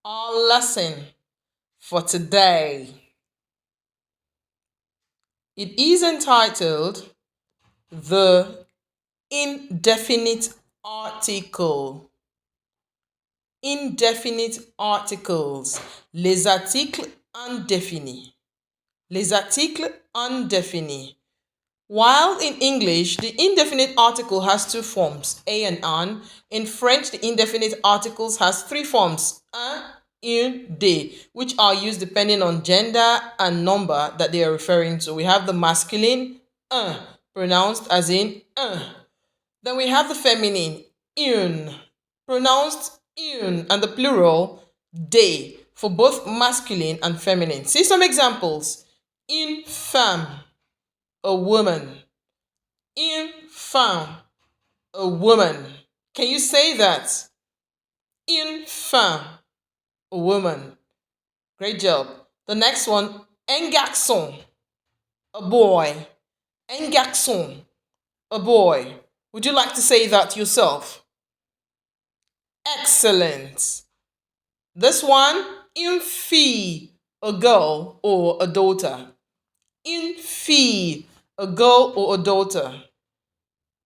Our lesson for today. It is entitled The Indefinite Article. Indefinite articles. Les articles indéfinis. Les articles indéfinis. While in English, the indefinite article has two forms, a and an. In French, the indefinite articles has three forms, un, une, des, which are used depending on gender and number that they are referring to. We have the masculine, un, pronounced as in un. Then we have the feminine, une, pronounced une, and the plural, des, for both masculine and feminine. See some examples. Une femme, a woman. Une femme, a woman. Can you say that? Une femme, a woman. Great job. The next one, un garçon, a boy. Un garçon, a boy. Would you like to say that yourself? Excellent. This one, une fille, a girl or a daughter. Une fille, a girl or a daughter.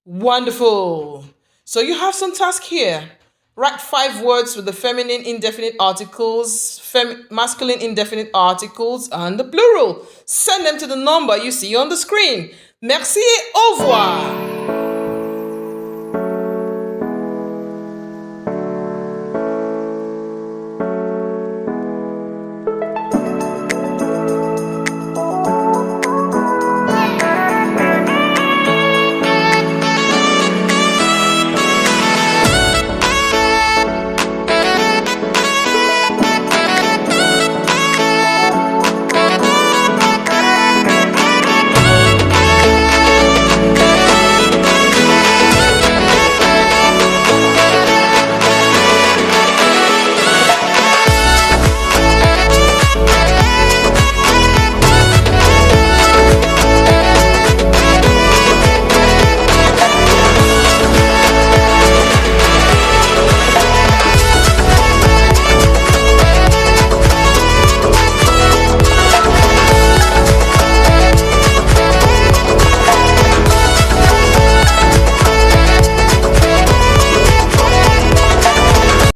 Wonderful. So you have some task here. Write 5 words with the feminine indefinite articles, masculine indefinite articles, and the plural. Send them to the number you see on the screen. Merci et au revoir.